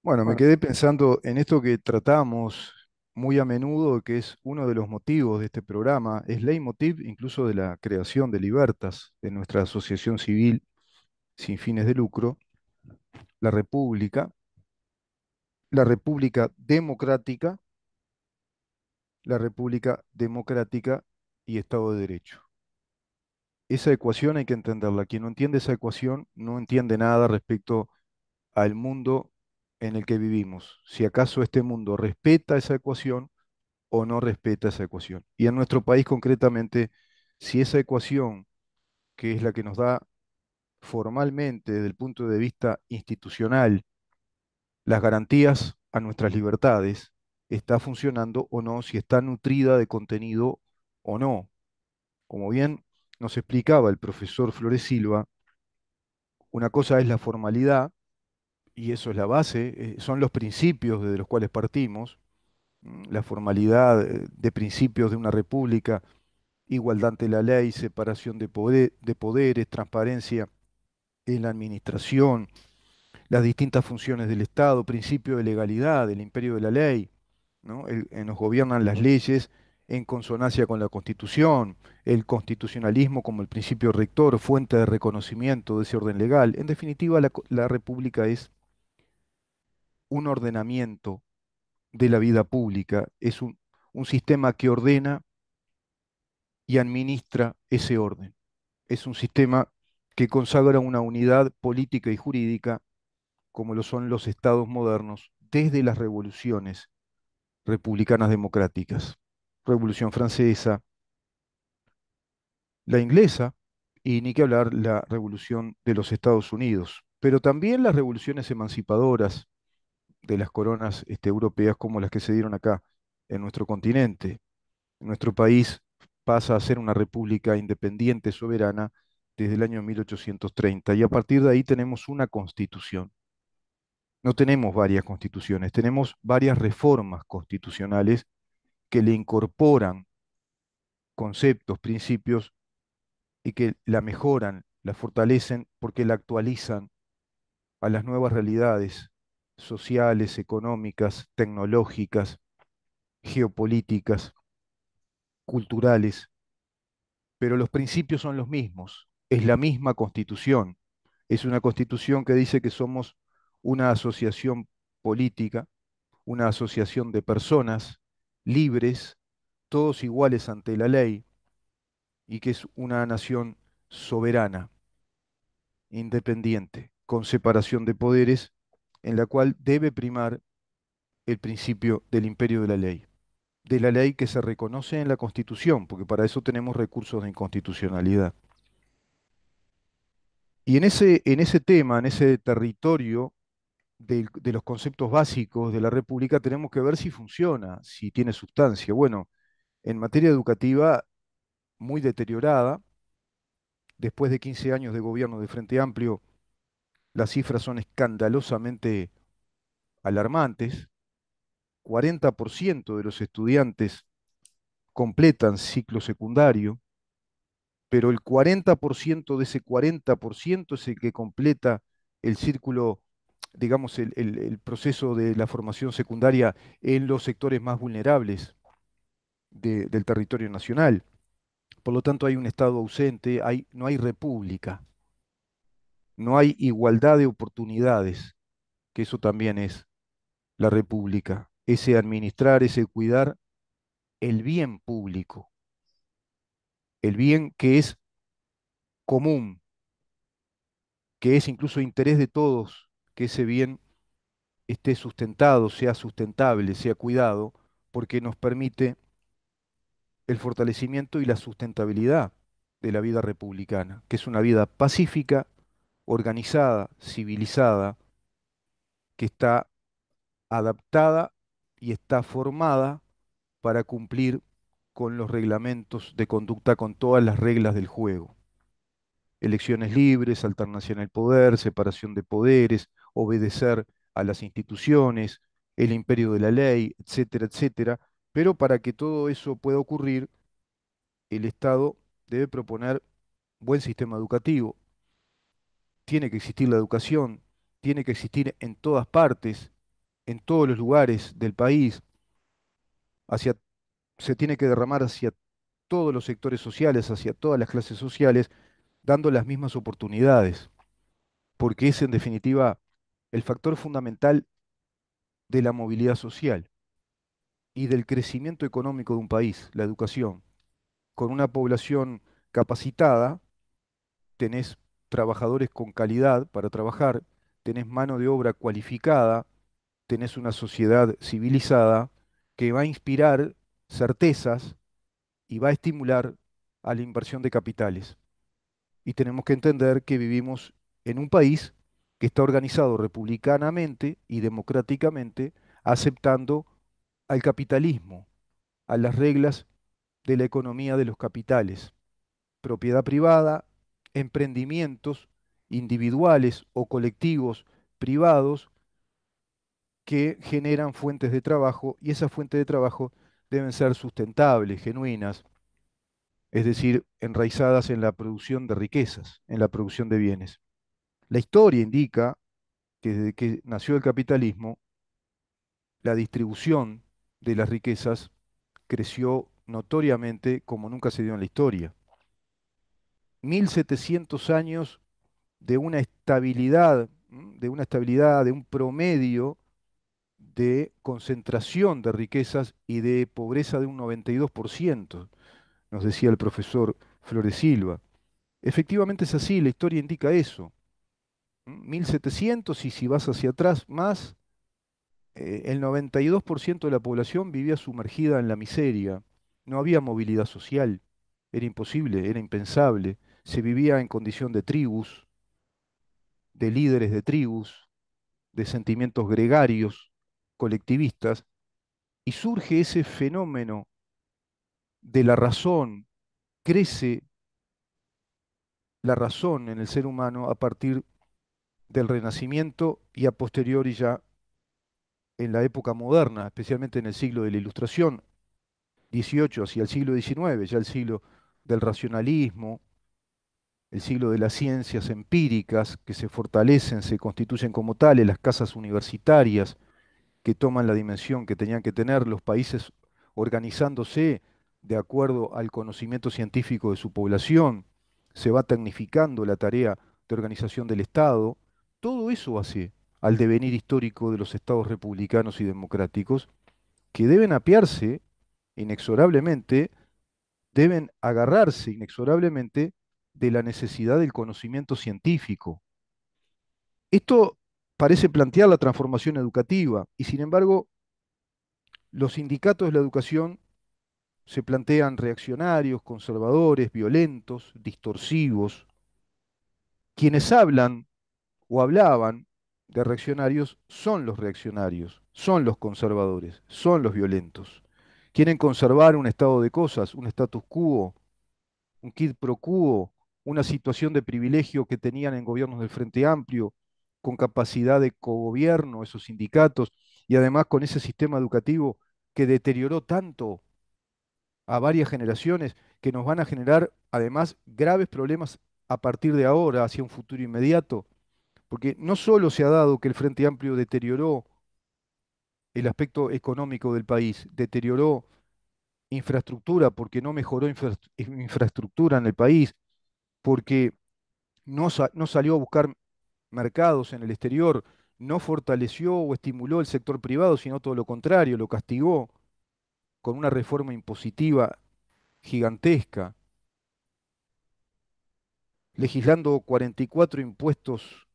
Bueno, me Bueno, quedé pensando en esto que tratamos muy a menudo, que es uno de los motivos de este programa, es leitmotiv incluso de la creación de Libertas, de nuestra asociación civil sin fines de lucro, la República, la República Democrática, la República Democrática y Estado de Derecho. Esa ecuación hay que entenderla. Quien no entiende esa ecuación no entiende nada respecto al mundo en el que vivimos. Si acaso este mundo respeta esa ecuación o no respeta esa ecuación. Y en nuestro país concretamente, si esa ecuación, que es la que nos da formalmente desde el punto de vista institucional las garantías a nuestras libertades, está funcionando o no, si está nutrida de contenido o no. Como bien nos explicaba el profesor Flores Silva, una cosa es la formalidad, y eso es la base, son los principios desde los cuales partimos, la formalidad de principios de una república, igualdad ante la ley, separación de poderes, transparencia en la administración, las distintas funciones del Estado, principio de legalidad, del imperio de la ley, ¿no? Nos gobiernan las leyes en consonancia con la Constitución, el constitucionalismo como el principio rector, fuente de reconocimiento de ese orden legal. En definitiva, la República es un ordenamiento de la vida pública, es un sistema que ordena y administra ese orden. Es un sistema que consagra una unidad política y jurídica como lo son los estados modernos desde las revoluciones republicanas democráticas. Revolución Francesa, la inglesa y ni que hablar la revolución de los Estados Unidos, pero también las revoluciones emancipadoras de las coronas europeas como las que se dieron acá en nuestro continente. Nuestro país pasa a ser una república independiente, soberana, desde el año 1830 y a partir de ahí tenemos una constitución. No tenemos varias constituciones, tenemos varias reformas constitucionales que le incorporan conceptos, principios y que la mejoran, la fortalecen porque la actualizan a las nuevas realidades sociales, económicas, tecnológicas, geopolíticas, culturales, pero los principios son los mismos. Es la misma constitución. Es una constitución que dice que somos una asociación política, una asociación de personas libres, todos iguales ante la ley, y que es una nación soberana, independiente, con separación de poderes, en la cual debe primar el principio del imperio de la ley que se reconoce en la Constitución, porque para eso tenemos recursos de inconstitucionalidad. Y en ese tema, en ese territorio de los conceptos básicos de la República, tenemos que ver si funciona, si tiene sustancia. Bueno, en materia educativa, muy deteriorada, después de 15 años de gobierno de Frente Amplio, las cifras son escandalosamente alarmantes. 40% de los estudiantes completan ciclo secundario, pero el 40% de ese 40% es el que completa el círculo, digamos, el proceso de la formación secundaria en los sectores más vulnerables del territorio nacional. Por lo tanto, hay un Estado ausente, no hay república, no hay igualdad de oportunidades, que eso también es la república, ese administrar, ese cuidar el bien público, el bien que es común, que es incluso interés de todos, que ese bien esté sustentado, sea sustentable, sea cuidado, porque nos permite el fortalecimiento y la sustentabilidad de la vida republicana, que es una vida pacífica, organizada, civilizada, que está adaptada y está formada para cumplir con los reglamentos de conducta, con todas las reglas del juego. Elecciones libres, alternancia en el poder, separación de poderes, obedecer a las instituciones, el imperio de la ley, etcétera, etcétera. Pero para que todo eso pueda ocurrir, el Estado debe proponer buen sistema educativo, tiene que existir la educación, tiene que existir en todas partes, en todos los lugares del país, hacia, se tiene que derramar hacia todos los sectores sociales, hacia todas las clases sociales, dando las mismas oportunidades, porque es en definitiva el factor fundamental de la movilidad social y del crecimiento económico de un país, la educación. Con una población capacitada, tenés trabajadores con calidad para trabajar, tenés mano de obra cualificada, tenés una sociedad civilizada que va a inspirar certezas y va a estimular a la inversión de capitales. Y tenemos que entender que vivimos en un país que está organizado republicanamente y democráticamente, aceptando al capitalismo, a las reglas de la economía de los capitales, propiedad privada, emprendimientos individuales o colectivos privados que generan fuentes de trabajo y esas fuentes de trabajo deben ser sustentables, genuinas, es decir, enraizadas en la producción de riquezas, en la producción de bienes. La historia indica que desde que nació el capitalismo, la distribución de las riquezas creció notoriamente como nunca se dio en la historia. 1700 años de una estabilidad, de un promedio de concentración de riquezas y de pobreza de un 92%, nos decía el profesor Flores Silva. Efectivamente es así, la historia indica eso. 1700 y si vas hacia atrás más, el 92% de la población vivía sumergida en la miseria. No había movilidad social, era imposible, era impensable. Se vivía en condición de tribus, de líderes de tribus, de sentimientos gregarios, colectivistas, y surge ese fenómeno de la razón, crece la razón en el ser humano a partir del Renacimiento y a posteriori ya en la época moderna, especialmente en el siglo de la Ilustración, 18 hacia el siglo XIX, ya el siglo del racionalismo, el siglo de las ciencias empíricas que se fortalecen, se constituyen como tales, las casas universitarias que toman la dimensión que tenían que tener los países organizándose de acuerdo al conocimiento científico de su población, se va tecnificando la tarea de organización del Estado, todo eso hace al devenir histórico de los estados republicanos y democráticos, que deben apiarse inexorablemente, deben agarrarse inexorablemente de la necesidad del conocimiento científico. Esto parece plantear la transformación educativa y sin embargo los sindicatos de la educación se plantean reaccionarios, conservadores, violentos, distorsivos. Quienes hablan o hablaban de reaccionarios son los reaccionarios, son los conservadores, son los violentos. Quieren conservar un estado de cosas, un status quo, un quid pro quo, una situación de privilegio que tenían en gobiernos del Frente Amplio, con capacidad de cogobierno, esos sindicatos, y además con ese sistema educativo que deterioró tanto a varias generaciones, que nos van a generar además graves problemas a partir de ahora, hacia un futuro inmediato, porque no solo se ha dado que el Frente Amplio deterioró el aspecto económico del país, deterioró infraestructura porque no mejoró infraestructura en el país, porque no salió a buscar mercados en el exterior, no fortaleció o estimuló el sector privado, sino todo lo contrario, lo castigó con una reforma impositiva gigantesca, legislando 44 impuestos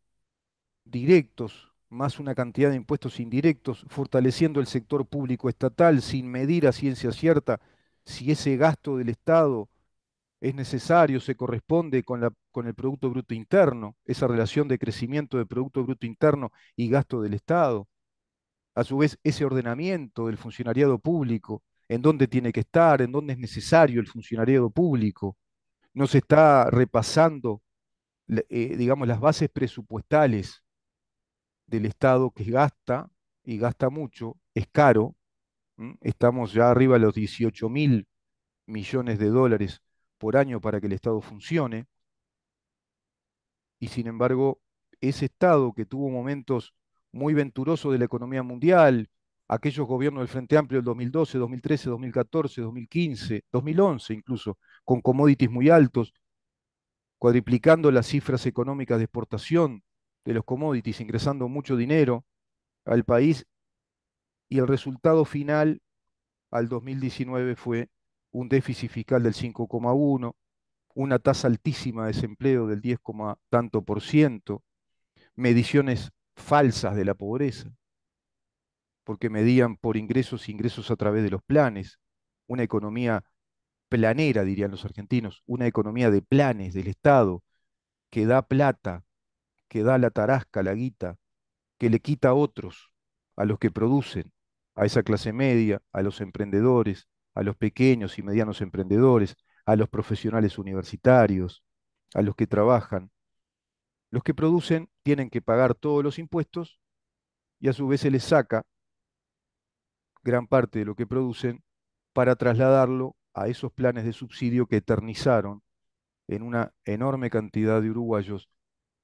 directos, más una cantidad de impuestos indirectos, fortaleciendo el sector público estatal sin medir a ciencia cierta si ese gasto del Estado es necesario, se corresponde con el Producto Bruto Interno, esa relación de crecimiento del Producto Bruto Interno y gasto del Estado. A su vez, ese ordenamiento del funcionariado público, en dónde tiene que estar, en dónde es necesario el funcionariado público. No se está repasando, digamos, las bases presupuestales del Estado que gasta, y gasta mucho, es caro. Estamos ya arriba de los 18.000 millones de dólares por año para que el Estado funcione, y sin embargo, ese Estado que tuvo momentos muy venturoso de la economía mundial, aquellos gobiernos del Frente Amplio del 2012, 2013, 2014, 2015, 2011 incluso, con commodities muy altos, cuadriplicando las cifras económicas de exportación de los commodities, ingresando mucho dinero al país, y el resultado final al 2019 fue un déficit fiscal del 5,1, una tasa altísima de desempleo del 10, tanto por ciento, mediciones falsas de la pobreza, porque medían por ingresos, ingresos a través de los planes, una economía planera, dirían los argentinos, una economía de planes del Estado que da plata, que da la tarasca, la guita, que le quita a otros, a los que producen, a esa clase media, a los emprendedores, a los pequeños y medianos emprendedores, a los profesionales universitarios, a los que trabajan. Los que producen tienen que pagar todos los impuestos y a su vez se les saca gran parte de lo que producen para trasladarlo a esos planes de subsidio que eternizaron en una enorme cantidad de uruguayos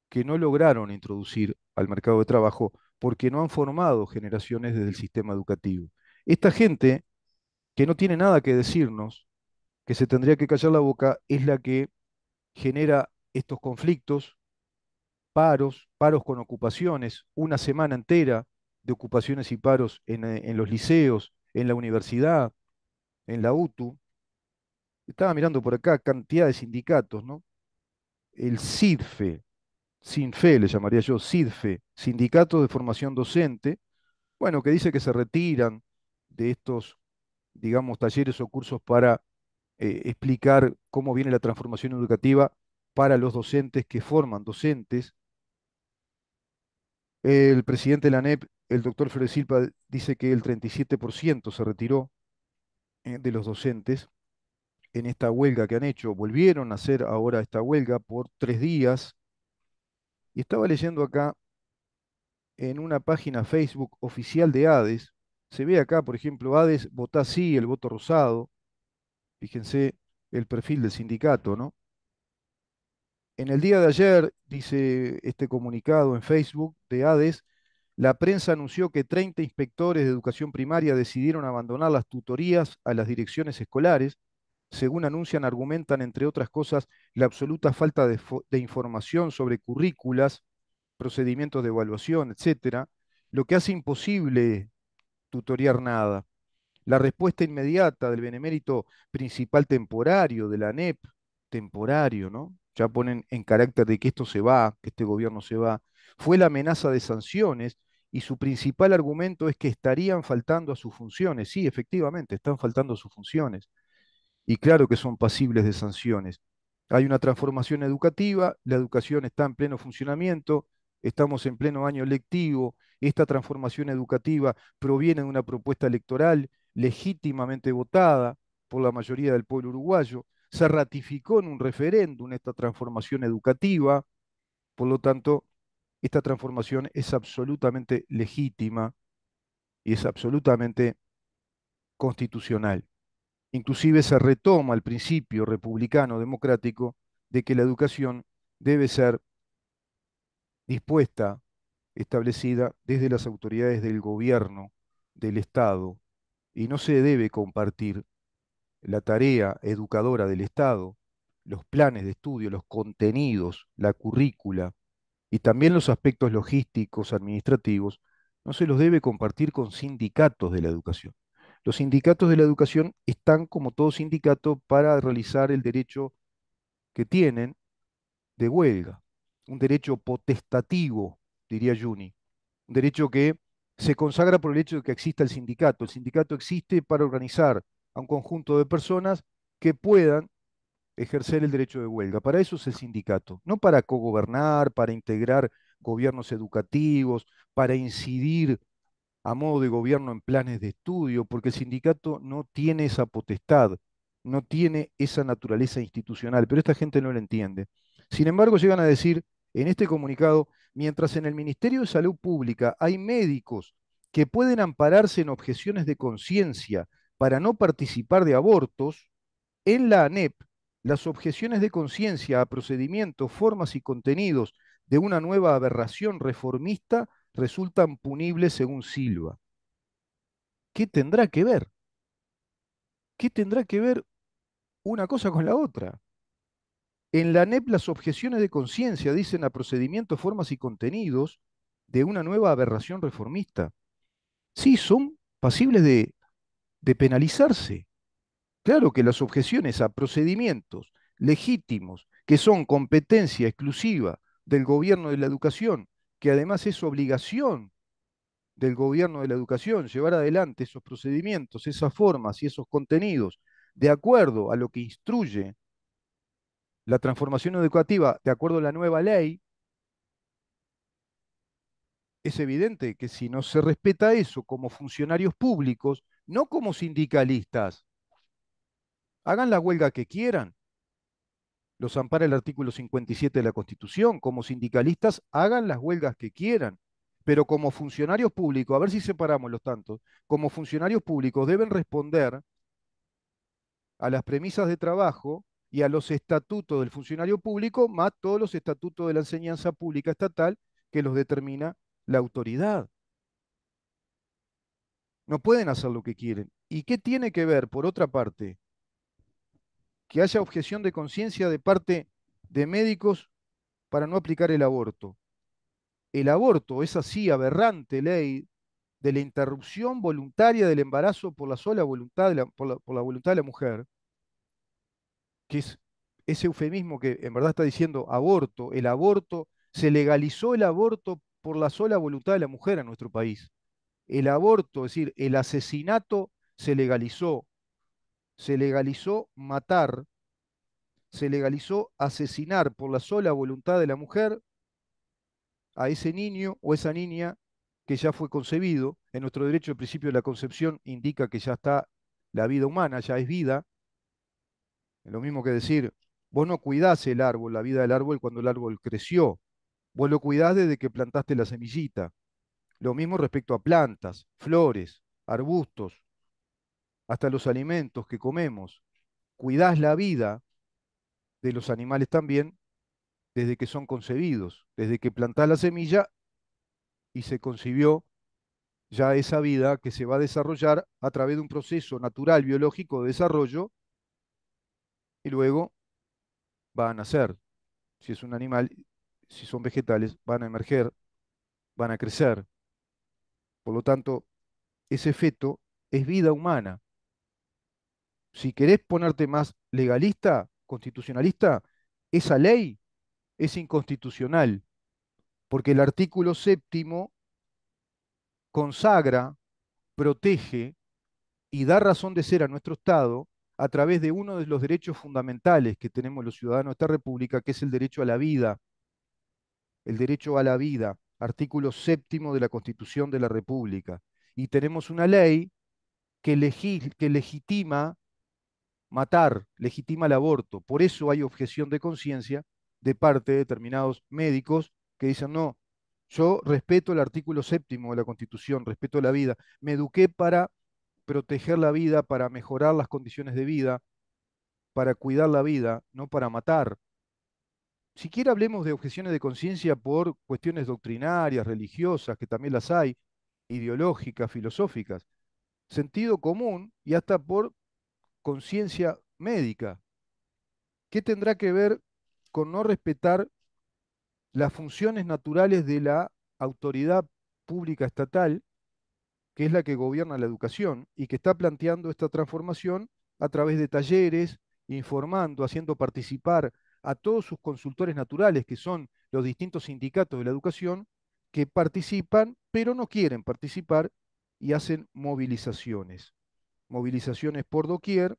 que no lograron introducir al mercado de trabajo porque no han formado generaciones desde el sistema educativo. Esta gente que no tiene nada que decirnos, que se tendría que callar la boca, es la que genera estos conflictos, paros, paros con ocupaciones, una semana entera de ocupaciones y paros en los liceos, en la universidad, en la UTU. Estaba mirando por acá cantidad de sindicatos, ¿no? El SIDFE, SINFE le llamaría yo, SIDFE, Sindicato de Formación Docente, bueno, que dice que se retiran de estos, digamos, talleres o cursos para explicar cómo viene la transformación educativa para los docentes que forman docentes. El presidente de la ANEP, el doctor Flores Silva, dice que el 37% se retiró de los docentes en esta huelga que han hecho. Volvieron a hacer ahora esta huelga por 3 días. Y estaba leyendo acá en una página Facebook oficial de ADES. Se ve acá, por ejemplo, ADES vota sí, el voto rosado. Fíjense el perfil del sindicato, ¿no? En el día de ayer, dice este comunicado en Facebook de ADES, la prensa anunció que 30 inspectores de educación primaria decidieron abandonar las tutorías a las direcciones escolares. Según anuncian, argumentan, entre otras cosas, la absoluta falta de información sobre currículas, procedimientos de evaluación, etcétera, lo que hace imposible tutoriar nada. La respuesta inmediata del benemérito principal temporario de la ANEP, temporario, ¿no? Ya ponen en carácter de que esto se va, que este gobierno se va, fue la amenaza de sanciones y su principal argumento es que estarían faltando a sus funciones. Sí, efectivamente, están faltando a sus funciones y claro que son pasibles de sanciones. Hay una transformación educativa, la educación está en pleno funcionamiento, estamos en pleno año lectivo, esta transformación educativa proviene de una propuesta electoral legítimamente votada por la mayoría del pueblo uruguayo, se ratificó en un referéndum esta transformación educativa, por lo tanto, esta transformación es absolutamente legítima y es absolutamente constitucional. Inclusive se retoma el principio republicano democrático de que la educación debe ser dispuesta, establecida desde las autoridades del gobierno, del Estado, y no se debe compartir la tarea educadora del Estado, los planes de estudio, los contenidos, la currícula y también los aspectos logísticos, administrativos, no se los debe compartir con sindicatos de la educación. Los sindicatos de la educación están, como todo sindicato, para realizar el derecho que tienen de huelga, un derecho potestativo, diría Juni, un derecho que se consagra por el hecho de que exista el sindicato. El sindicato existe para organizar a un conjunto de personas que puedan ejercer el derecho de huelga. Para eso es el sindicato, no para cogobernar, para integrar gobiernos educativos, para incidir a modo de gobierno en planes de estudio, porque el sindicato no tiene esa potestad, no tiene esa naturaleza institucional, pero esta gente no lo entiende. Sin embargo, llegan a decir en este comunicado, mientras en el Ministerio de Salud Pública hay médicos que pueden ampararse en objeciones de conciencia para no participar de abortos, en la ANEP, las objeciones de conciencia a procedimientos, formas y contenidos de una nueva aberración reformista resultan punibles según Silva. ¿Qué tendrá que ver? ¿Qué tendrá que ver una cosa con la otra? En la ANEP las objeciones de conciencia dicen a procedimientos, formas y contenidos de una nueva aberración reformista. Sí, son pasibles de penalizarse. Claro que las objeciones a procedimientos legítimos, que son competencia exclusiva del gobierno de la educación, que además es obligación del gobierno de la educación llevar adelante esos procedimientos, esas formas y esos contenidos, de acuerdo a lo que instruye la transformación educativa, de acuerdo a la nueva ley, es evidente que si no se respeta eso como funcionarios públicos, no como sindicalistas, hagan la huelga que quieran, los ampara el artículo 57 de la Constitución, como sindicalistas hagan las huelgas que quieran, pero como funcionarios públicos, a ver si separamos los tantos, como funcionarios públicos deben responder a las premisas de trabajo y a los estatutos del funcionario público, más todos los estatutos de la enseñanza pública estatal que los determina la autoridad. No pueden hacer lo que quieren. ¿Y qué tiene que ver, por otra parte, que haya objeción de conciencia de parte de médicos para no aplicar el aborto? El aborto, esa sí aberrante ley de la interrupción voluntaria del embarazo por la sola voluntad de por la voluntad de la mujer, que es ese eufemismo que en verdad está diciendo aborto, el aborto, se legalizó el aborto por la sola voluntad de la mujer en nuestro país. El aborto, es decir, el asesinato se legalizó matar, se legalizó asesinar por la sola voluntad de la mujer a ese niño o esa niña que ya fue concebido. En nuestro derecho el principio de la concepción indica que ya está la vida humana, ya es vida. Es lo mismo que decir, vos no cuidás el árbol, la vida del árbol cuando el árbol creció. Vos lo cuidás desde que plantaste la semillita. Lo mismo respecto a plantas, flores, arbustos, hasta los alimentos que comemos. Cuidás la vida de los animales también desde que son concebidos, desde que plantás la semilla y se concibió ya esa vida que se va a desarrollar a través de un proceso natural, biológico de desarrollo, y luego va a nacer. Si es un animal, si son vegetales, van a emerger, van a crecer. Por lo tanto, ese feto es vida humana. Si querés ponerte más legalista, constitucionalista, esa ley es inconstitucional, porque el artículo séptimo consagra, protege y da razón de ser a nuestro Estado a través de uno de los derechos fundamentales que tenemos los ciudadanos de esta República, que es el derecho a la vida, el derecho a la vida, artículo séptimo de la Constitución de la República. Y tenemos una ley que legitima matar, legitima el aborto. Por eso hay objeción de conciencia de parte de determinados médicos que dicen, no, yo respeto el artículo séptimo de la Constitución, respeto la vida, me eduqué para proteger la vida, para mejorar las condiciones de vida, para cuidar la vida, no para matar. Siquiera hablemos de objeciones de conciencia por cuestiones doctrinarias, religiosas, que también las hay, ideológicas, filosóficas, sentido común y hasta por conciencia médica. ¿Qué tendrá que ver con no respetar las funciones naturales de la autoridad pública estatal, que es la que gobierna la educación y que está planteando esta transformación a través de talleres, informando, haciendo participar a todos sus consultores naturales, que son los distintos sindicatos de la educación, que participan, pero no quieren participar y hacen movilizaciones? Movilizaciones por doquier,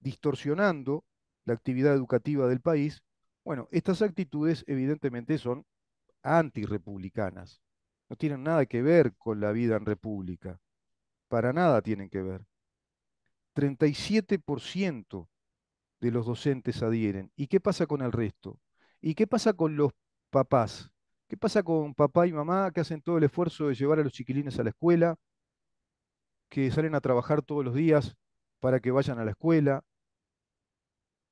distorsionando la actividad educativa del país. Bueno, estas actitudes evidentemente son antirrepublicanas. No tienen nada que ver con la vida en república. Para nada tienen que ver. 37% de los docentes adhieren. ¿Y qué pasa con el resto? ¿Y qué pasa con los papás? ¿Qué pasa con papá y mamá que hacen todo el esfuerzo de llevar a los chiquilines a la escuela, que salen a trabajar todos los días para que vayan a la escuela,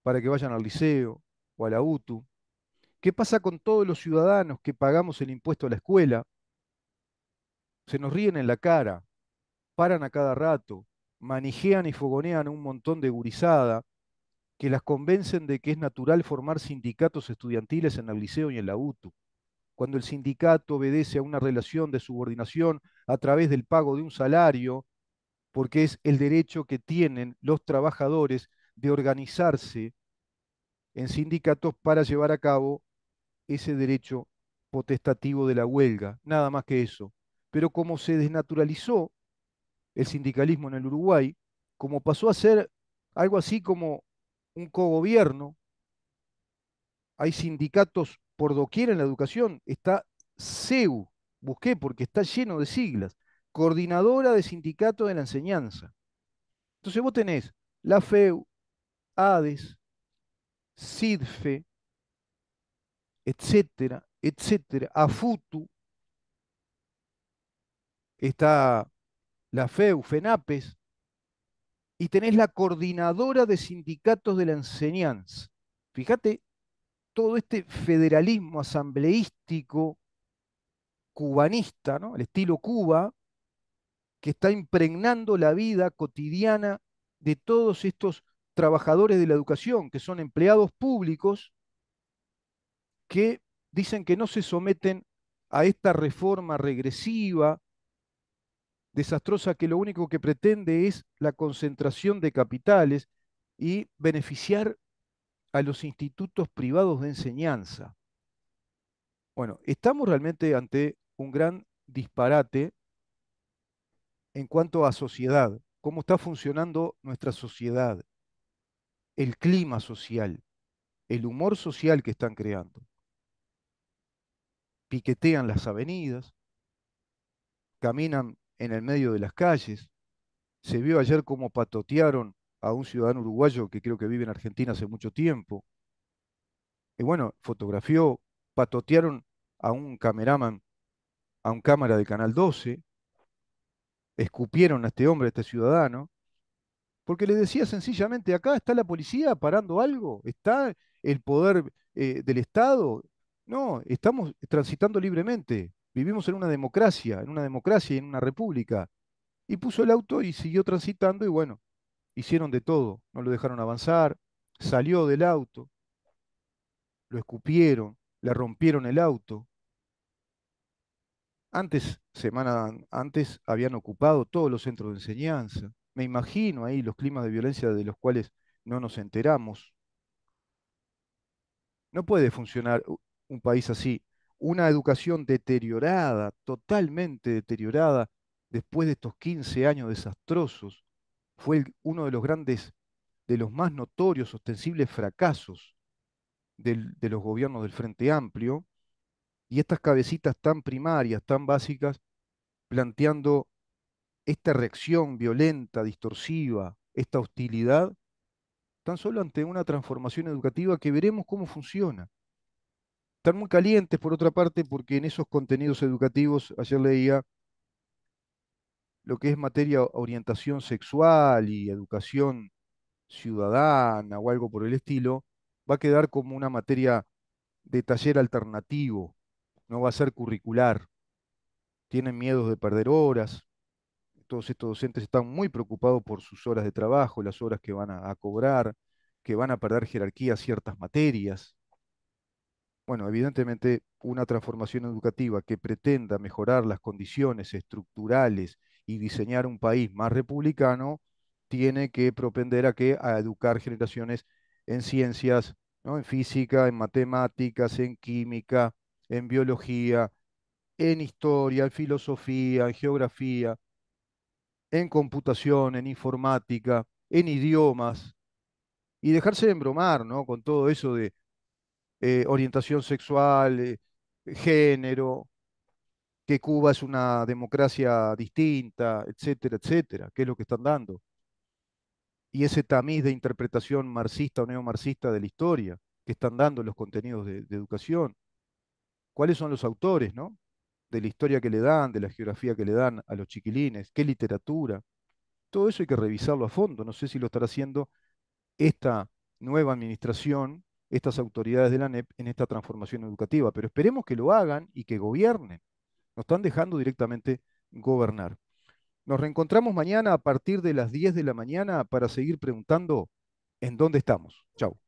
para que vayan al liceo o a la UTU? ¿Qué pasa con todos los ciudadanos que pagamos el impuesto a la escuela, se nos ríen en la cara, paran a cada rato, manijean y fogonean a un montón de gurizada que las convencen de que es natural formar sindicatos estudiantiles en el liceo y en la UTU, cuando el sindicato obedece a una relación de subordinación a través del pago de un salario, porque es el derecho que tienen los trabajadores de organizarse en sindicatos para llevar a cabo ese derecho potestativo de la huelga, nada más que eso. Pero como se desnaturalizó el sindicalismo en el Uruguay, como pasó a ser algo así como un cogobierno, hay sindicatos por doquier en la educación, está CEU, busqué porque está lleno de siglas, Coordinadora de Sindicatos de la Enseñanza. Entonces vos tenés la FEU, ADES, SIDFE, etcétera, etcétera, AFUTU, está la FEU, FENAPES, y tenés la Coordinadora de Sindicatos de la Enseñanza. Fíjate todo este federalismo asambleístico cubanista, ¿no? El estilo Cuba, que está impregnando la vida cotidiana de todos estos trabajadores de la educación, que son empleados públicos, que dicen que no se someten a esta reforma regresiva, desastrosa, que lo único que pretende es la concentración de capitales y beneficiar a los institutos privados de enseñanza. Bueno, estamos realmente ante un gran disparate en cuanto a sociedad, cómo está funcionando nuestra sociedad, el clima social, el humor social que están creando. Piquetean las avenidas, caminan en el medio de las calles. Se vio ayer cómo patotearon a un ciudadano uruguayo que creo que vive en Argentina hace mucho tiempo. Y bueno, fotografió, patotearon a un cameraman, a un cámara del Canal 12, escupieron a este hombre, a este ciudadano, porque le decía sencillamente, acá está la policía parando algo, está el poder del Estado. No, estamos transitando libremente, vivimos en una democracia y en una república. Y puso el auto y siguió transitando y bueno, hicieron de todo, no lo dejaron avanzar, salió del auto, lo escupieron, le rompieron el auto. Antes, semana antes, habían ocupado todos los centros de enseñanza. Me imagino ahí los climas de violencia de los cuales no nos enteramos. No puede funcionar un país así. Una educación deteriorada, totalmente deteriorada, después de estos 15 años desastrosos, fue uno de los grandes, de los más notorios, ostensibles fracasos de los gobiernos del Frente Amplio. Y estas cabecitas tan primarias, tan básicas, planteando esta reacción violenta, distorsiva, esta hostilidad, tan solo ante una transformación educativa que veremos cómo funciona. Están muy calientes, por otra parte, porque en esos contenidos educativos, ayer leía lo que es materia orientación sexual y educación ciudadana o algo por el estilo, va a quedar como una materia de taller alternativo, no va a ser curricular. Tienen miedos de perder horas. Todos estos docentes están muy preocupados por sus horas de trabajo, las horas que van a cobrar, que van a perder jerarquía a ciertas materias. Bueno, evidentemente una transformación educativa que pretenda mejorar las condiciones estructurales y diseñar un país más republicano tiene que propender a educar generaciones en ciencias, ¿no? En física, en matemáticas, en química, en biología, en historia, en filosofía, en geografía, en computación, en informática, en idiomas, y dejarse de embromar, ¿no? Con todo eso de orientación sexual, género, que Cuba es una democracia distinta, etcétera, etcétera, que es lo que están dando. Y ese tamiz de interpretación marxista o neomarxista de la historia que están dando los contenidos de educación. ¿Cuáles son los autores, no? De la historia que le dan, de la geografía que le dan a los chiquilines, qué literatura. Todo eso hay que revisarlo a fondo. No sé si lo estará haciendo esta nueva administración, estas autoridades de la ANEP en esta transformación educativa, pero esperemos que lo hagan y que gobiernen. Nos están dejando directamente gobernar. Nos reencontramos mañana a partir de las 10 de la mañana para seguir preguntando en dónde estamos. Chau.